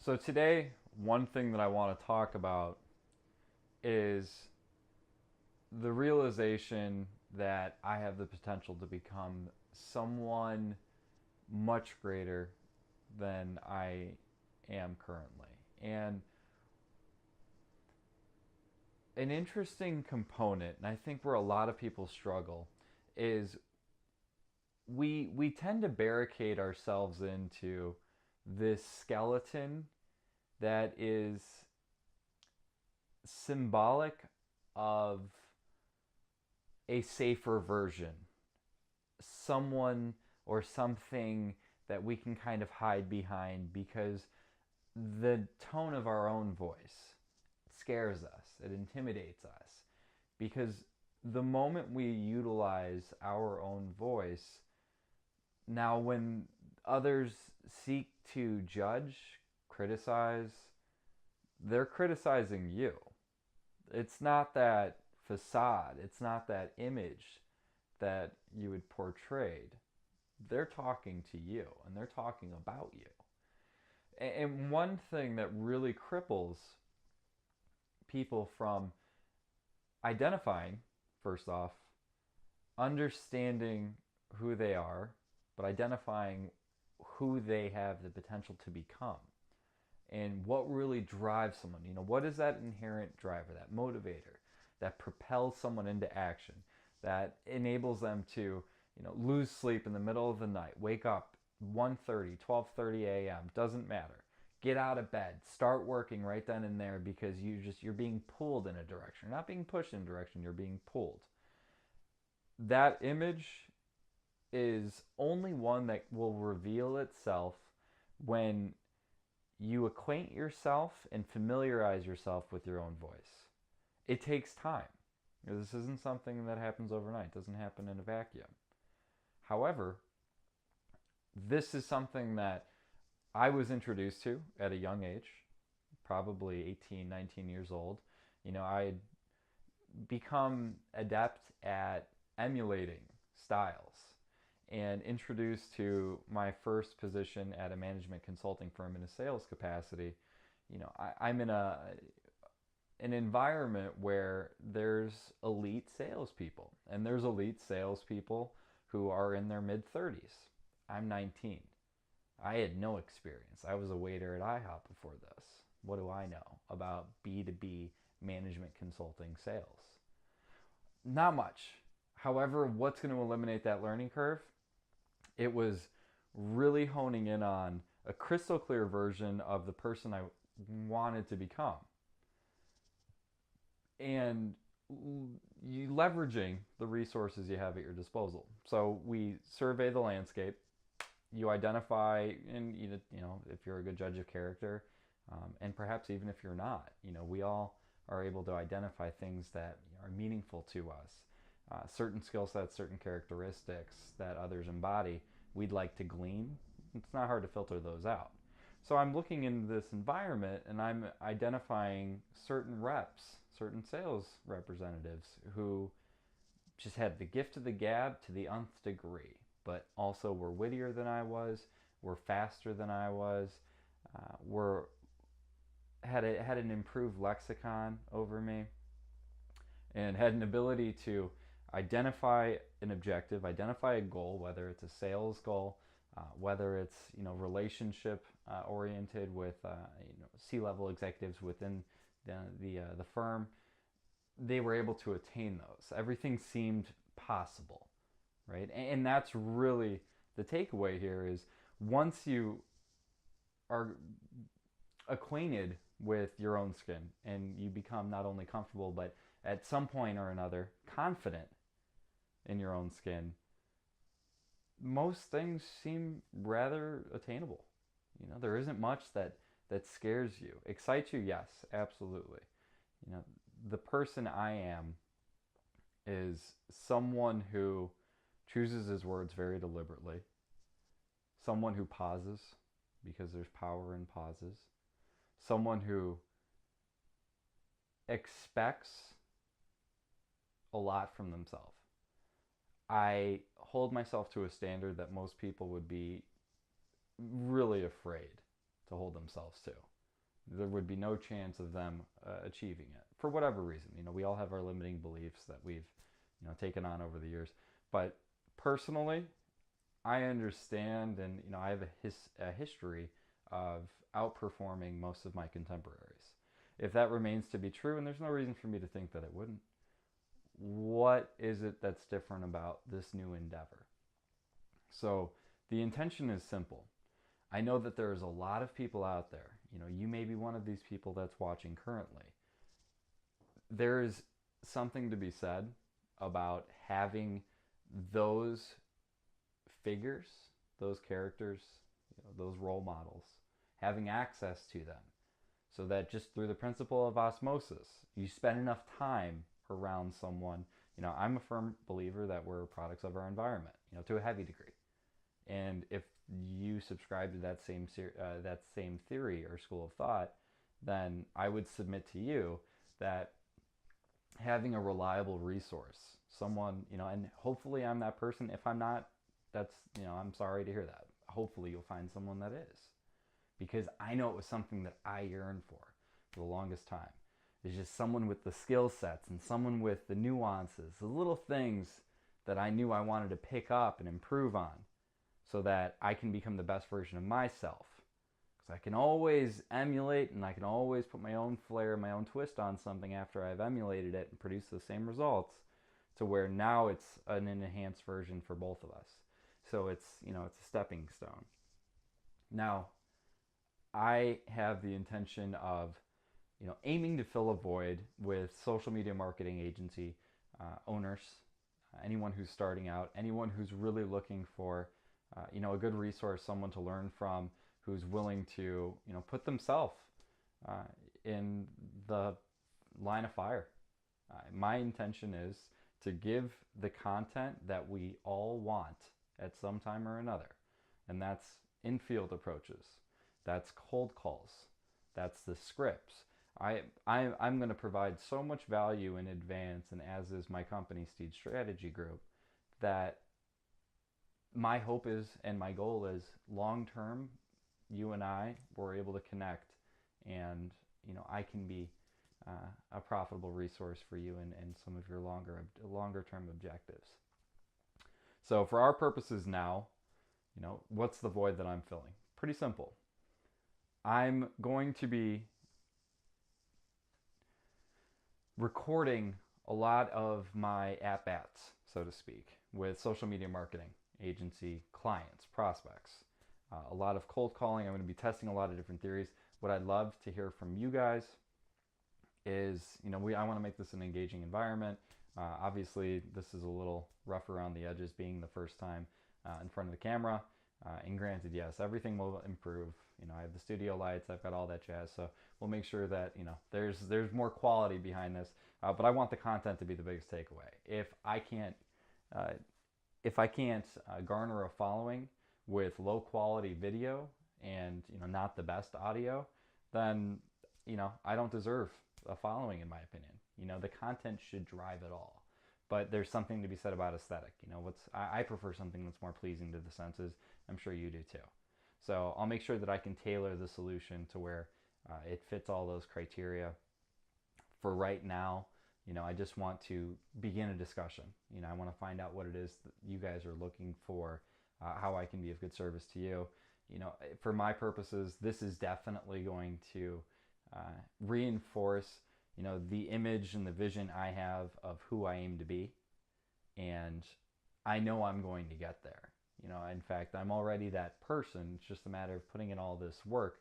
So today, one thing that I want to talk about is the realization that I have the potential to become someone much greater than I am currently. And an interesting component, and I think where a lot of people struggle, is we tend to barricade ourselves into this skeleton that is symbolic of a safer version, someone or something that we can kind of hide behind because the tone of our own voice scares us, it intimidates us. Because the moment we utilize our own voice, now when others seek to judge, criticize, they're criticizing you. It's not that facade, it's not that image that you had portrayed. They're talking to you and they're talking about you. And one thing that really cripples people from identifying, first off, understanding who they are, but identifying who they have the potential to become and what really drives someone. What is that inherent driver, that motivator that propels someone into action, that enables them to, lose sleep in the middle of the night, wake up 1:30, 12:30 a.m., doesn't matter. Get out of bed, start working right then and there because you're being pulled in a direction. You're not being pushed in a direction, you're being pulled. That image is only one that will reveal itself when you acquaint yourself and familiarize yourself with your own voice. It takes time. This isn't something that happens overnight. It doesn't happen in a vacuum. However, this is something that I was introduced to at a young age, probably 18, 19 years old. I had become adept at emulating styles and introduced to my first position at a management consulting firm in a sales capacity. I'm in an environment where there's elite salespeople, and there's elite salespeople who are in their mid 30s. I'm 19. I had no experience. I was a waiter at IHOP before this. What do I know about B2B management consulting sales? Not much. However, what's going to eliminate that learning curve? It was really honing in on a crystal clear version of the person I wanted to become. And you leveraging the resources you have at your disposal. So we survey the landscape. You identify, and if you're a good judge of character, and perhaps even if you're not, we all are able to identify things that are meaningful to us. Certain skill sets, certain characteristics that others embody, we'd like to glean. It's not hard to filter those out. So I'm looking into this environment and I'm identifying certain reps, certain sales representatives who just had the gift of the gab to the nth degree, but also were wittier than I was, were faster than I was, were had an improved lexicon over me, and had an ability to identify an objective, identify a goal, whether it's a sales goal, whether it's relationship oriented with C-level executives within the firm. They were able to attain those. Everything seemed possible, right? And that's really the takeaway here is once you are acquainted with your own skin and you become not only comfortable but at some point or another confident in your own skin, most things seem rather attainable. There isn't much that scares you. Excites you, yes, absolutely. The person I am is someone who chooses his words very deliberately, someone who pauses because there's power in pauses, someone who expects a lot from themselves. I hold myself to a standard that most people would be really afraid to hold themselves to. there would be no chance of them achieving it for whatever reason. We all have our limiting beliefs that we've taken on over the years. But personally, I understand, and I have a history of outperforming most of my contemporaries. If that remains to be true, and there's no reason for me to think that it wouldn't, what is it that's different about this new endeavor? So the intention is simple. I know that there's a lot of people out there. You may be one of these people that's watching currently. There is something to be said about having those figures, those characters, those role models, having access to them, so that just through the principle of osmosis, you spend enough time around someone. I'm a firm believer that we're products of our environment, to a heavy degree. And if you subscribe to that same theory or school of thought, then I would submit to you that having a reliable resource, someone, and hopefully I'm that person. If I'm not, that's, I'm sorry to hear that. Hopefully you'll find someone that is. Because I know it was something that I yearned for the longest time. It's just someone with the skill sets and someone with the nuances, the little things that I knew I wanted to pick up and improve on, so that I can become the best version of myself. Because I can always emulate, and I can always put my own flair, my own twist on something after I've emulated it and produced the same results, to where now it's an enhanced version for both of us. So it's it's a stepping stone. Now, I have the intention of aiming to fill a void with social media marketing agency owners, anyone who's starting out, anyone who's really looking for a good resource, someone to learn from, who's willing to put themselves in the line of fire. My intention is to give the content that we all want at some time or another, and that's in-field approaches, that's cold calls, that's the scripts. I'm going to provide so much value in advance, and as is my company, Steed Strategy Group, that my hope is, and my goal is, long term, you and I were able to connect, and I can be a profitable resource for you and some of your longer term objectives. So for our purposes now, what's the void that I'm filling? Pretty simple. I'm going to be recording a lot of my at-bats, so to speak, with social media marketing agency clients, prospects. A lot of cold calling. I'm going to be testing a lot of different theories. What I'd love to hear from you guys is, I want to make this an engaging environment. Obviously, this is a little rough around the edges, being the first time in front of the camera. And granted, yes, everything will improve. I have the studio lights, I've got all that jazz, so we'll make sure that there's more quality behind this. But I want the content to be the biggest takeaway. If I can't garner a following with low quality video and not the best audio, then I don't deserve a following, in my opinion. The content should drive it all. But there's something to be said about aesthetic. I prefer something that's more pleasing to the senses. I'm sure you do too. So I'll make sure that I can tailor the solution to where it fits all those criteria. For right now, I just want to begin a discussion. I want to find out what it is that you guys are looking for, how I can be of good service to you. For my purposes, this is definitely going to reinforce, the image and the vision I have of who I aim to be. And I know I'm going to get there. In fact, I'm already that person. It's just a matter of putting in all this work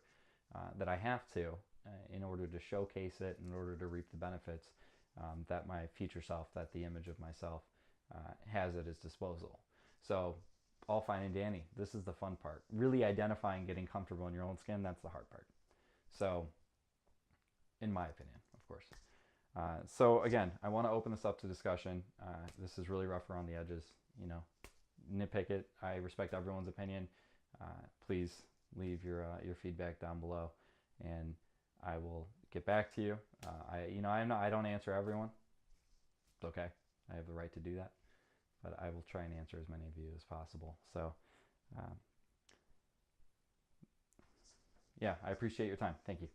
that I have to in order to showcase it, in order to reap the benefits that my future self, that the image of myself has at its disposal. So all fine and dandy. This is the fun part. Really identifying, getting comfortable in your own skin, that's the hard part. So, in my opinion, of course. So again, I want to open this up to discussion. This is really rough around the edges. Nitpick it. I respect everyone's opinion. Please leave your feedback down below, and I will get back to you. I don't answer everyone. It's okay. I have the right to do that, but I will try and answer as many of you as possible. So, yeah, I appreciate your time. Thank you.